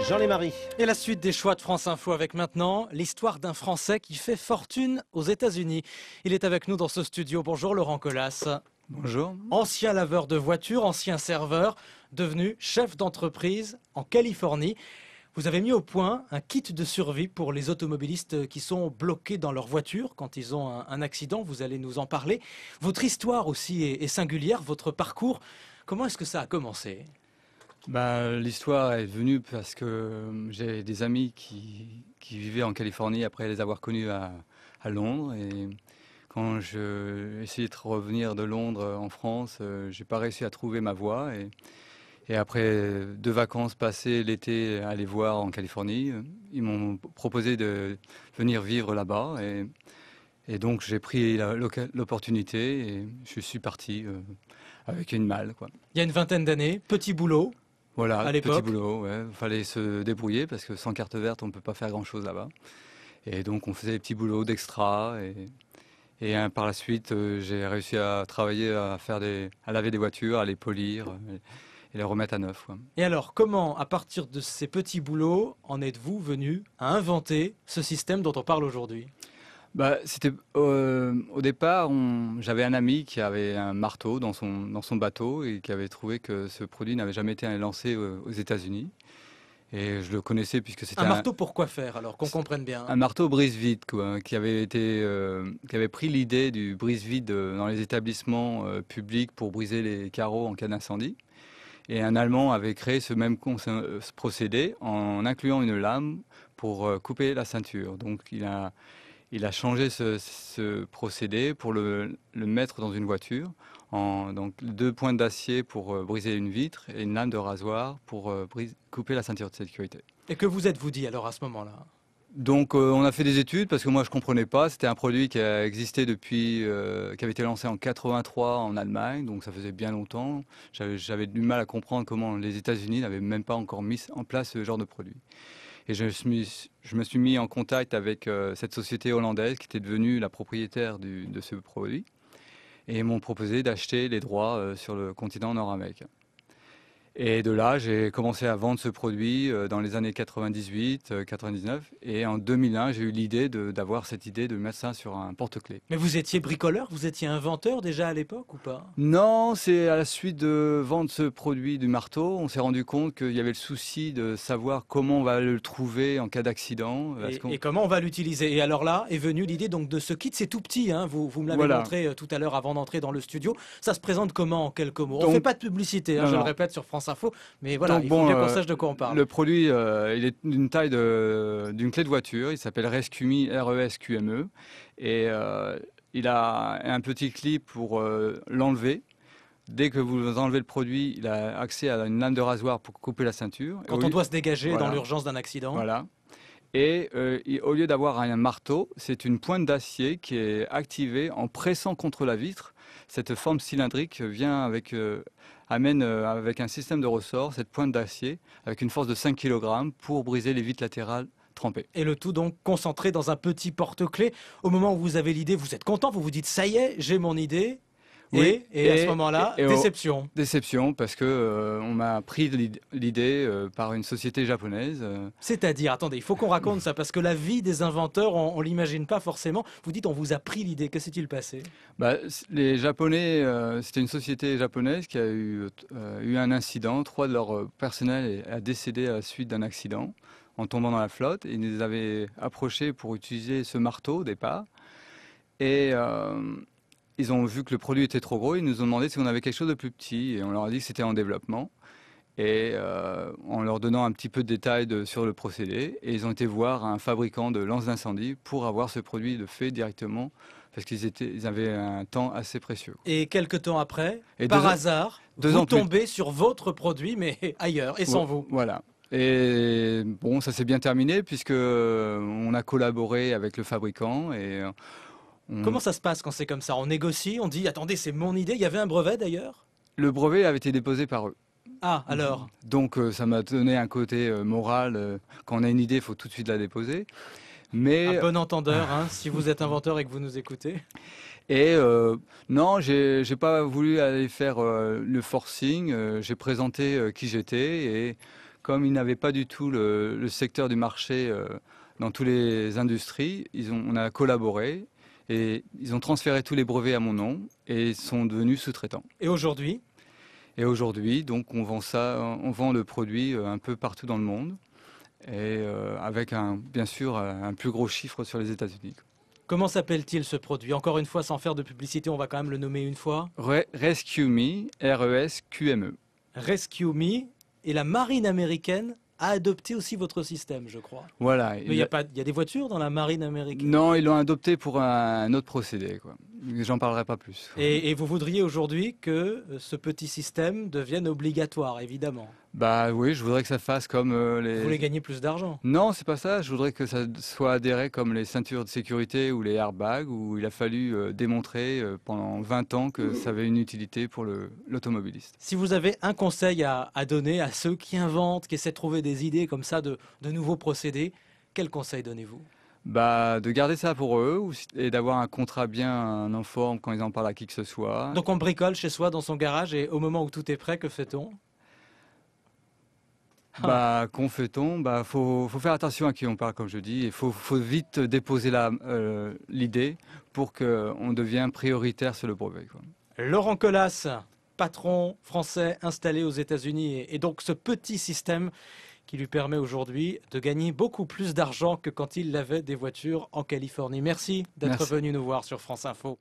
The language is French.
Jean Lémarie. Et la suite des choix de France Info avec maintenant l'histoire d'un Français qui fait fortune aux États-Unis. Il est avec nous dans ce studio. Bonjour Laurent Colas. Bonjour. Ancien laveur de voitures, ancien serveur, devenu chef d'entreprise en Californie. Vous avez mis au point un kit de survie pour les automobilistes qui sont bloqués dans leur voiture quand ils ont un accident. Vous allez nous en parler. Votre histoire aussi est singulière, votre parcours. Comment est-ce que ça a commencé ? L'histoire est venue parce que j'ai des amis qui vivaient en Californie après les avoir connus à Londres. Et quand j'ai essayé de revenir de Londres en France, j'ai pas réussi à trouver ma voie. Et après 2 vacances passées l'été à les voir en Californie, ils m'ont proposé de venir vivre là-bas. Et donc j'ai pris l'opportunité et je suis parti avec une malle, quoi. Il y a une vingtaine d'années, petit boulot. Voilà, à l'époque. petit boulot, ouais. Fallait se débrouiller parce que sans carte verte, on ne peut pas faire grand-chose là-bas. Et donc, on faisait des petits boulots d'extra. Et par la suite, j'ai réussi à travailler, à laver des voitures, à les polir et les remettre à neuf, quoi. Et alors, comment, à partir de ces petits boulots, en êtes-vous venu à inventer ce système dont on parle aujourd'hui ? C'était au départ, j'avais un ami qui avait un marteau dans son bateau et qui avait trouvé que ce produit n'avait jamais été lancé aux États-Unis. Et je le connaissais puisque c'était un marteau pour quoi faire alors, qu'on comprenne bien? Un marteau brise-vide, quoi, qui avait pris l'idée du brise-vide dans les établissements publics pour briser les carreaux en cas d'incendie. Et un Allemand avait créé ce ce procédé en incluant une lame pour couper la ceinture. Donc il a changé ce procédé pour le mettre dans une voiture. Donc 2 pointes d'acier pour briser une vitre et une lame de rasoir pour couper la ceinture de sécurité. Et que vous êtes-vous dit alors à ce moment-là ? Donc on a fait des études parce que moi je comprenais pas. C'était un produit qui a existé depuis, qui avait été lancé en 83 en Allemagne, donc ça faisait bien longtemps. J'avais du mal à comprendre comment les États-Unis n'avaient même pas encore mis en place ce genre de produit. Et je me suis mis en contact avec cette société hollandaise qui était devenue la propriétaire de ce produit. Et ils m'ont proposé d'acheter les droits sur le continent nord-américain. Et de là, j'ai commencé à vendre ce produit dans les années 98, 99. Et en 2001, j'ai eu l'idée d'avoir cette idée de mettre ça sur un porte-clés. Mais vous étiez bricoleur, vous étiez inventeur déjà à l'époque ou pas ? Non, c'est à la suite de vendre ce produit du marteau, on s'est rendu compte qu'il y avait le souci de savoir comment on va le trouver en cas d'accident. Et comment on va l'utiliser. Et alors là est venue l'idée donc de ce kit, c'est tout petit, hein, vous me l'avez montré tout à l'heure avant d'entrer dans le studio. Ça se présente comment en quelques mots ? On ne fait pas de publicité, hein, je le répète sur France Info, mais voilà, il faut bien qu'on sache de quoi on parle. Le produit, il est d'une taille d'une clé de voiture, il s'appelle Rescue-Me, R-E-S-Q-M-E, et il a un petit clip pour l'enlever. Dès que vous enlevez le produit, il a accès à une lame de rasoir pour couper la ceinture. Quand on doit se dégager dans l'urgence d'un accident. Voilà. Et au lieu d'avoir un marteau, c'est une pointe d'acier qui est activée en pressant contre la vitre. Cette forme cylindrique amène avec un système de ressort cette pointe d'acier avec une force de 5 kg pour briser les vitres latérales trempées. Et le tout donc concentré dans un petit porte-clés. Au moment où vous avez l'idée, vous êtes content, vous vous dites ça y est, j'ai mon idée. Oui, et à ce moment-là, déception. Déception parce que on m'a pris l'idée par une société japonaise. C'est-à-dire, attendez, il faut qu'on raconte ça parce que la vie des inventeurs, on l'imagine pas forcément. Vous dites, on vous a pris l'idée. Que s'est-il passé ? Les Japonais, c'était une société japonaise qui a eu un incident. 3 de leur personnel a décédé à la suite d'un accident en tombant dans la flotte. Ils nous avaient approchés pour utiliser ce marteau au départ. Et ils ont vu que le produit était trop gros, ils nous ont demandé si on avait quelque chose de plus petit et on leur a dit que c'était en développement. Et en leur donnant un petit peu de détails sur le procédé, et ils ont été voir un fabricant de lance d'incendie pour avoir ce produit fait directement parce qu'ils avaient un temps assez précieux. Et quelques temps après, par hasard, vous tombez sur votre produit mais ailleurs et sans vous. Voilà. Et bon, ça s'est bien terminé puisque on a collaboré avec le fabricant et Comment ça se passe quand c'est comme ça ? On négocie, on dit « Attendez, c'est mon idée ». Il y avait un brevet d'ailleurs ? Le brevet avait été déposé par eux. Ah, alors ? Donc ça m'a donné un côté moral. Quand on a une idée, il faut tout de suite la déposer. Mais un bon entendeur, hein, si vous êtes inventeur et que vous nous écoutez. Et non, j'ai pas voulu aller faire le forcing. J'ai présenté qui j'étais et comme ils n'avaient pas du tout le secteur du marché dans toutes les industries, on a collaboré et ils ont transféré tous les brevets à mon nom et sont devenus sous-traitants. Et aujourd'hui? Et aujourd'hui, donc, on vend le produit un peu partout dans le monde et avec bien sûr un plus gros chiffre sur les États-Unis. Comment s'appelle-t-il ce produit? Encore une fois, sans faire de publicité, on va quand même le nommer une fois. Rescue Me, R-E-S-Q-M-E. Rescue Me, et la marine américaine a adopté aussi votre système, je crois. Voilà. Mais il y a des voitures dans la marine américaine? Non, ils l'ont adopté pour un autre procédé, quoi. J'en parlerai pas plus. Et vous voudriez aujourd'hui que ce petit système devienne obligatoire, évidemment. Bah oui, je voudrais que ça fasse comme Vous voulez gagner plus d'argent? Non, c'est pas ça. Je voudrais que ça soit adhéré comme les ceintures de sécurité ou les airbags, où il a fallu démontrer pendant 20 ans que ça avait une utilité pour l'automobiliste. Si vous avez un conseil à donner à ceux qui inventent, qui essaient de trouver des idées comme ça de nouveaux procédés, quel conseil donnez-vous? Bah, de garder ça pour eux et d'avoir un contrat bien en forme quand ils en parlent à qui que ce soit. Donc on bricole chez soi dans son garage et au moment où tout est prêt, que fait-on? Bah, qu'on fait-on? Bah, faut faire attention à qui on parle, comme je dis. Il faut vite déposer l'idée pour qu'on devienne prioritaire sur le brevet, quoi. Laurent Colas, patron français installé aux États-Unis, et donc ce petit système qui lui permet aujourd'hui de gagner beaucoup plus d'argent que quand il avait des voitures en Californie. Merci d'être venu nous voir sur France Info.